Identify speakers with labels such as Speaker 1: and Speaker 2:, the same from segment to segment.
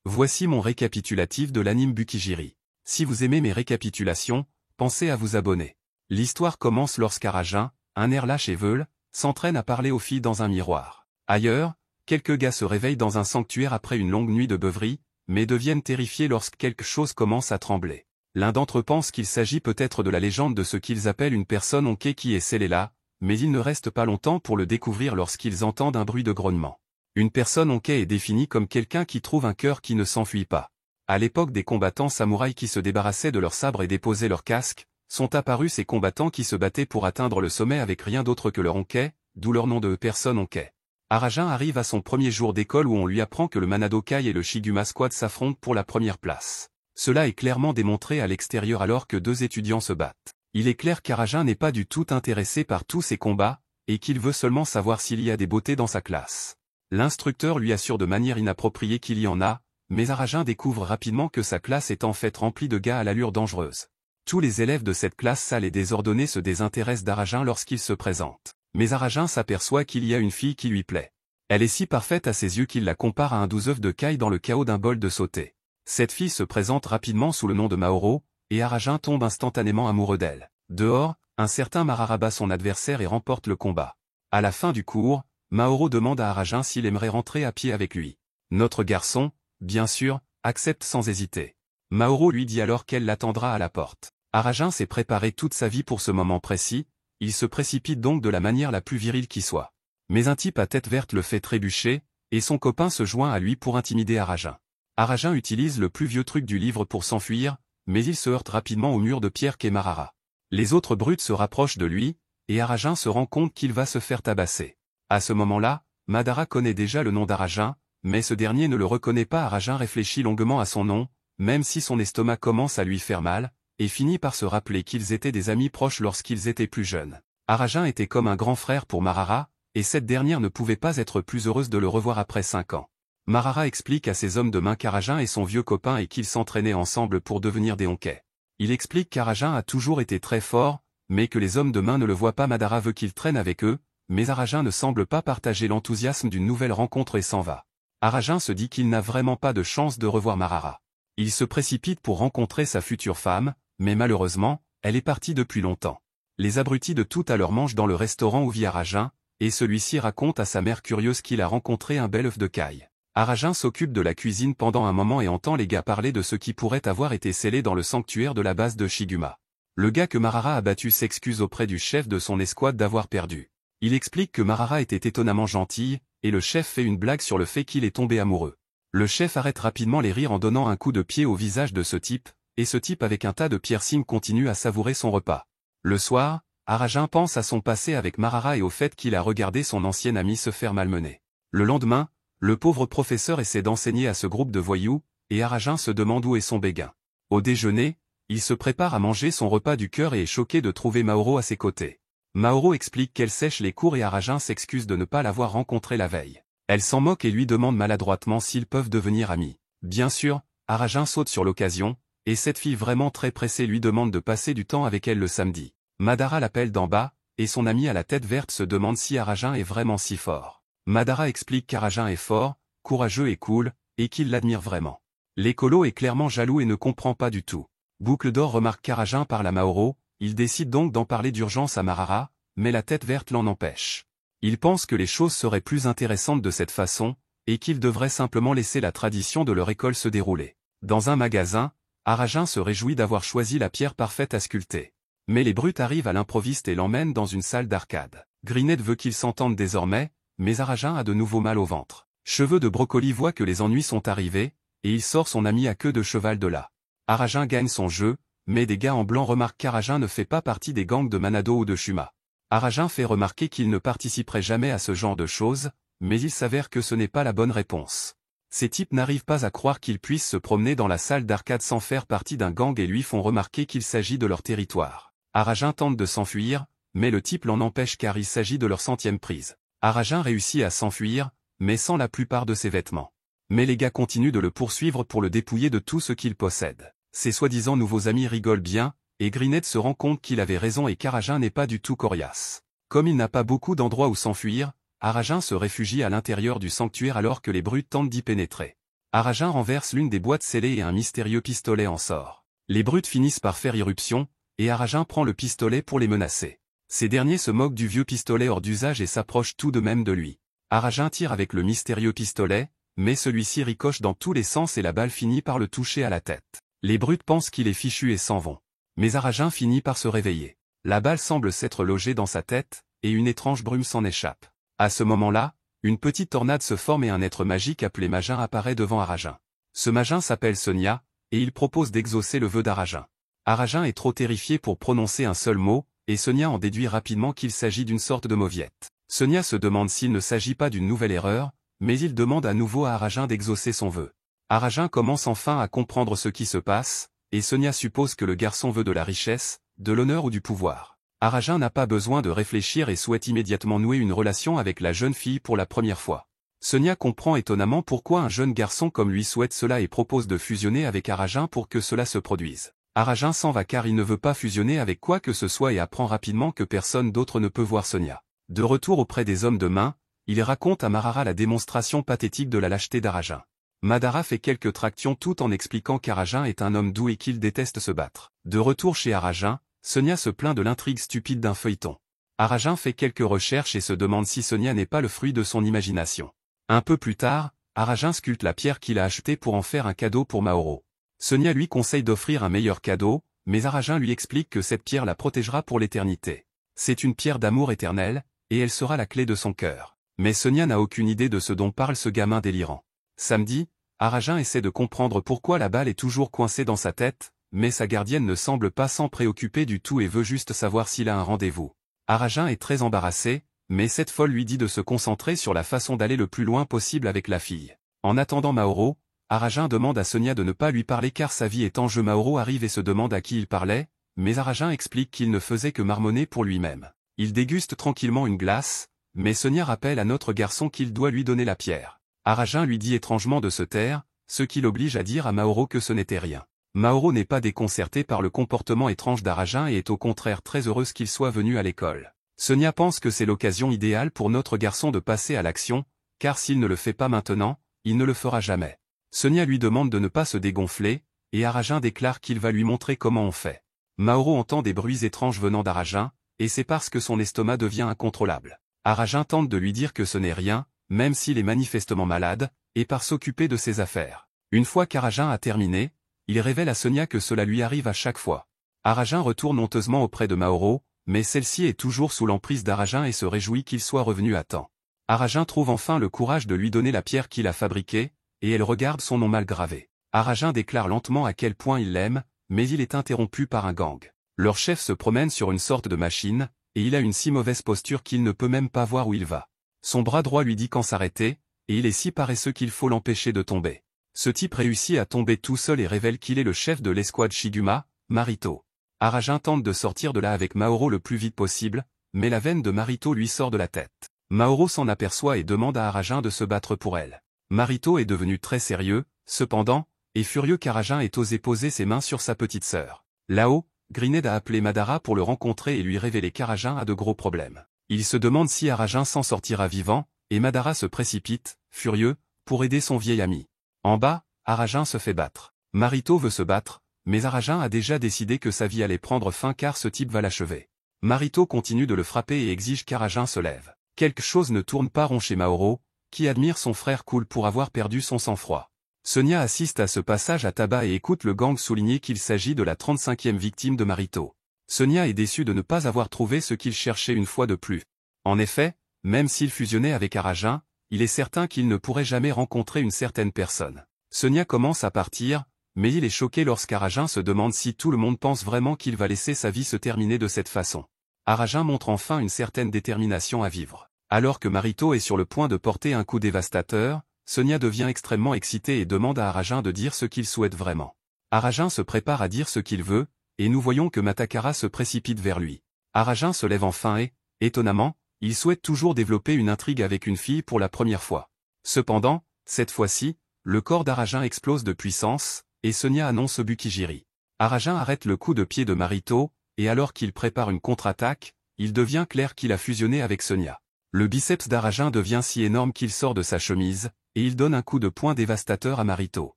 Speaker 1: Voici mon récapitulatif de l'anime Bukijiri. Si vous aimez mes récapitulations, pensez à vous abonner. L'histoire commence lorsqu'Arajin, un air lâche et veule, s'entraîne à parler aux filles dans un miroir. Ailleurs, quelques gars se réveillent dans un sanctuaire après une longue nuit de beuverie, mais deviennent terrifiés lorsque quelque chose commence à trembler. L'un d'entre eux pense qu'il s'agit peut-être de la légende de ce qu'ils appellent une personne onquée qui est scellée là, mais ils ne restent pas longtemps pour le découvrir lorsqu'ils entendent un bruit de grognement. Une personne onquée est définie comme quelqu'un qui trouve un cœur qui ne s'enfuit pas. À l'époque des combattants samouraïs qui se débarrassaient de leurs sabres et déposaient leurs casques, sont apparus ces combattants qui se battaient pour atteindre le sommet avec rien d'autre que leur onquet, d'où leur nom de personne onquet. Arajin arrive à son premier jour d'école où on lui apprend que le Manado Kai et le Shiguma Squad s'affrontent pour la première place. Cela est clairement démontré à l'extérieur alors que deux étudiants se battent. Il est clair qu'Arajin n'est pas du tout intéressé par tous ces combats, et qu'il veut seulement savoir s'il y a des beautés dans sa classe. L'instructeur lui assure de manière inappropriée qu'il y en a, mais Arajin découvre rapidement que sa classe est en fait remplie de gars à l'allure dangereuse. Tous les élèves de cette classe sale et désordonnée se désintéressent d'Arajin lorsqu'il se présente. Mais Arajin s'aperçoit qu'il y a une fille qui lui plaît. Elle est si parfaite à ses yeux qu'il la compare à un 12 œufs de caille dans le chaos d'un bol de sauté. Cette fille se présente rapidement sous le nom de Maoro, et Arajin tombe instantanément amoureux d'elle. Dehors, un certain Marara bat son adversaire et remporte le combat. À la fin du cours, Maoro demande à Arajin s'il aimerait rentrer à pied avec lui. Notre garçon, bien sûr, accepte sans hésiter. Maoro lui dit alors qu'elle l'attendra à la porte. Arajin s'est préparé toute sa vie pour ce moment précis, il se précipite donc de la manière la plus virile qui soit. Mais un type à tête verte le fait trébucher, et son copain se joint à lui pour intimider Arajin. Arajin utilise le plus vieux truc du livre pour s'enfuir, mais il se heurte rapidement au mur de pierre qu'est Marara. Les autres brutes se rapprochent de lui, et Arajin se rend compte qu'il va se faire tabasser. À ce moment-là, Madara connaît déjà le nom d'Arajin, mais ce dernier ne le reconnaît pas. Arajin réfléchit longuement à son nom, même si son estomac commence à lui faire mal, et finit par se rappeler qu'ils étaient des amis proches lorsqu'ils étaient plus jeunes. Arajin était comme un grand frère pour Marara, et cette dernière ne pouvait pas être plus heureuse de le revoir après 5 ans. Marara explique à ses hommes de main qu'Arajin est son vieux copain et qu'ils s'entraînaient ensemble pour devenir des honkais. Il explique qu'Arajin a toujours été très fort, mais que les hommes de main ne le voient pas. Madara veut qu'il traîne avec eux, mais Arajin ne semble pas partager l'enthousiasme d'une nouvelle rencontre et s'en va. Arajin se dit qu'il n'a vraiment pas de chance de revoir Marara. Il se précipite pour rencontrer sa future femme, mais malheureusement, elle est partie depuis longtemps. Les abrutis de tout à l'heure mangent dans le restaurant où vit Arajin, et celui-ci raconte à sa mère curieuse qu'il a rencontré un bel œuf de caille. Arajin s'occupe de la cuisine pendant un moment et entend les gars parler de ce qui pourrait avoir été scellé dans le sanctuaire de la base de Shiguma. Le gars que Marara a battu s'excuse auprès du chef de son escouade d'avoir perdu. Il explique que Marara était étonnamment gentille, et le chef fait une blague sur le fait qu'il est tombé amoureux. Le chef arrête rapidement les rires en donnant un coup de pied au visage de ce type, et ce type avec un tas de piercings continue à savourer son repas. Le soir, Arajin pense à son passé avec Marara et au fait qu'il a regardé son ancien ami se faire malmener. Le lendemain, le pauvre professeur essaie d'enseigner à ce groupe de voyous, et Arajin se demande où est son béguin. Au déjeuner, il se prépare à manger son repas du cœur et est choqué de trouver Maoro à ses côtés. Maoro explique qu'elle sèche les cours et Arajin s'excuse de ne pas l'avoir rencontrée la veille. Elle s'en moque et lui demande maladroitement s'ils peuvent devenir amis. Bien sûr, Arajin saute sur l'occasion, et cette fille vraiment très pressée lui demande de passer du temps avec elle le samedi. Madara l'appelle d'en bas, et son ami à la tête verte se demande si Arajin est vraiment si fort. Madara explique qu'Arajin est fort, courageux et cool, et qu'il l'admire vraiment. L'écolo est clairement jaloux et ne comprend pas du tout. Boucle d'or remarque qu'Arajin parle à Maoro, il décide donc d'en parler d'urgence à Marara, mais la tête verte l'en empêche. Il pense que les choses seraient plus intéressantes de cette façon, et qu'il devrait simplement laisser la tradition de leur école se dérouler. Dans un magasin, Arajin se réjouit d'avoir choisi la pierre parfaite à sculpter. Mais les brutes arrivent à l'improviste et l'emmènent dans une salle d'arcade. Grinette veut qu'ils s'entendent désormais, mais Arajin a de nouveau mal au ventre. Cheveux de Brocoli voit que les ennuis sont arrivés, et il sort son ami à queue de cheval de là. Arajin gagne son jeu, mais des gars en blanc remarquent qu'Arajin ne fait pas partie des gangs de Manado ou de Shuma. Arajin fait remarquer qu'il ne participerait jamais à ce genre de choses, mais il s'avère que ce n'est pas la bonne réponse. Ces types n'arrivent pas à croire qu'ils puissent se promener dans la salle d'arcade sans faire partie d'un gang et lui font remarquer qu'il s'agit de leur territoire. Arajin tente de s'enfuir, mais le type l'en empêche car il s'agit de leur 100e prise. Arajin réussit à s'enfuir, mais sans la plupart de ses vêtements. Mais les gars continuent de le poursuivre pour le dépouiller de tout ce qu'il possède. Ses soi-disant nouveaux amis rigolent bien, et Grinette se rend compte qu'il avait raison et qu'Arajin n'est pas du tout coriace. Comme il n'a pas beaucoup d'endroits où s'enfuir, Arajin se réfugie à l'intérieur du sanctuaire alors que les brutes tentent d'y pénétrer. Arajin renverse l'une des boîtes scellées et un mystérieux pistolet en sort. Les brutes finissent par faire irruption, et Arajin prend le pistolet pour les menacer. Ces derniers se moquent du vieux pistolet hors d'usage et s'approchent tout de même de lui. Arajin tire avec le mystérieux pistolet, mais celui-ci ricoche dans tous les sens et la balle finit par le toucher à la tête. Les brutes pensent qu'il est fichu et s'en vont. Mais Arajin finit par se réveiller. La balle semble s'être logée dans sa tête, et une étrange brume s'en échappe. À ce moment-là, une petite tornade se forme et un être magique appelé Magin apparaît devant Arajin. Ce Magin s'appelle Sonia, et il propose d'exaucer le vœu d'Arajin. Arajin est trop terrifié pour prononcer un seul mot, et Sonia en déduit rapidement qu'il s'agit d'une sorte de mauviette. Sonia se demande s'il ne s'agit pas d'une nouvelle erreur, mais il demande à nouveau à Arajin d'exaucer son vœu. Arajin commence enfin à comprendre ce qui se passe, et Sonia suppose que le garçon veut de la richesse, de l'honneur ou du pouvoir. Arajin n'a pas besoin de réfléchir et souhaite immédiatement nouer une relation avec la jeune fille pour la première fois. Sonia comprend étonnamment pourquoi un jeune garçon comme lui souhaite cela et propose de fusionner avec Arajin pour que cela se produise. Arajin s'en va car il ne veut pas fusionner avec quoi que ce soit et apprend rapidement que personne d'autre ne peut voir Sonia. De retour auprès des hommes de main, il raconte à Madara la démonstration pathétique de la lâcheté d'Arajin. Madara fait quelques tractions tout en expliquant qu'Arajin est un homme doux et qu'il déteste se battre. De retour chez Arajin, Sonia se plaint de l'intrigue stupide d'un feuilleton. Arajin fait quelques recherches et se demande si Sonia n'est pas le fruit de son imagination. Un peu plus tard, Arajin sculpte la pierre qu'il a achetée pour en faire un cadeau pour Maoro. Sonia lui conseille d'offrir un meilleur cadeau, mais Arajin lui explique que cette pierre la protégera pour l'éternité. C'est une pierre d'amour éternel, et elle sera la clé de son cœur. Mais Sonia n'a aucune idée de ce dont parle ce gamin délirant. Samedi, Arajin essaie de comprendre pourquoi la balle est toujours coincée dans sa tête, mais sa gardienne ne semble pas s'en préoccuper du tout et veut juste savoir s'il a un rendez-vous. Arajin est très embarrassé, mais cette folle lui dit de se concentrer sur la façon d'aller le plus loin possible avec la fille. En attendant Maoro, Arajin demande à Sonia de ne pas lui parler car sa vie est en jeu. Maoro arrive et se demande à qui il parlait, mais Arajin explique qu'il ne faisait que marmonner pour lui-même. Il déguste tranquillement une glace, mais Sonia rappelle à notre garçon qu'il doit lui donner la pierre. Arajin lui dit étrangement de se taire, ce qui l'oblige à dire à Maoro que ce n'était rien. Maoro n'est pas déconcerté par le comportement étrange d'Arajin et est au contraire très heureuse qu'il soit venu à l'école. Sonia pense que c'est l'occasion idéale pour notre garçon de passer à l'action, car s'il ne le fait pas maintenant, il ne le fera jamais. Sonia lui demande de ne pas se dégonfler, et Arajin déclare qu'il va lui montrer comment on fait. Maoro entend des bruits étranges venant d'Arajin, et c'est parce que son estomac devient incontrôlable. Arajin tente de lui dire que ce n'est rien, même s'il est manifestement malade, et part s'occuper de ses affaires. Une fois qu'Arajin a terminé, il révèle à Sonia que cela lui arrive à chaque fois. Arajin retourne honteusement auprès de Maoro, mais celle-ci est toujours sous l'emprise d'Arajin et se réjouit qu'il soit revenu à temps. Arajin trouve enfin le courage de lui donner la pierre qu'il a fabriquée, et elle regarde son nom mal gravé. Arajin déclare lentement à quel point il l'aime, mais il est interrompu par un gang. Leur chef se promène sur une sorte de machine, et il a une si mauvaise posture qu'il ne peut même pas voir où il va. Son bras droit lui dit quand s'arrêter, et il est si paresseux qu'il faut l'empêcher de tomber. Ce type réussit à tomber tout seul et révèle qu'il est le chef de l'escouade Shiguma, Marito. Arajin tente de sortir de là avec Maoro le plus vite possible, mais la veine de Marito lui sort de la tête. Maoro s'en aperçoit et demande à Arajin de se battre pour elle. Marito est devenu très sérieux, cependant, et furieux qu'Arajin ait osé poser ses mains sur sa petite sœur. Là-haut, Grined a appelé Madara pour le rencontrer et lui révéler qu'Arajin a de gros problèmes. Il se demande si Arajin s'en sortira vivant, et Madara se précipite, furieux, pour aider son vieil ami. En bas, Arajin se fait battre. Marito veut se battre, mais Arajin a déjà décidé que sa vie allait prendre fin car ce type va l'achever. Marito continue de le frapper et exige qu'Arajin se lève. Quelque chose ne tourne pas rond chez Maoro, qui admire son frère cool pour avoir perdu son sang-froid. Sonia assiste à ce passage à tabac et écoute le gang souligner qu'il s'agit de la 35e victime de Marito. Sonia est déçue de ne pas avoir trouvé ce qu'il cherchait une fois de plus. En effet, même s'il fusionnait avec Arajin, il est certain qu'il ne pourrait jamais rencontrer une certaine personne. Sonia commence à partir, mais il est choqué lorsqu'Arajin se demande si tout le monde pense vraiment qu'il va laisser sa vie se terminer de cette façon. Arajin montre enfin une certaine détermination à vivre. Alors que Marito est sur le point de porter un coup dévastateur, Sonia devient extrêmement excitée et demande à Arajin de dire ce qu'il souhaite vraiment. Arajin se prépare à dire ce qu'il veut, et nous voyons que Matakara se précipite vers lui. Arajin se lève enfin et, étonnamment, il souhaite toujours développer une intrigue avec une fille pour la première fois. Cependant, cette fois-ci, le corps d'Arajin explose de puissance, et Sonia annonce Bukijiri. Arajin arrête le coup de pied de Marito, et alors qu'il prépare une contre-attaque, il devient clair qu'il a fusionné avec Sonia. Le biceps d'Arajin devient si énorme qu'il sort de sa chemise, et il donne un coup de poing dévastateur à Marito.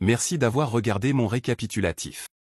Speaker 1: Merci d'avoir regardé mon récapitulatif.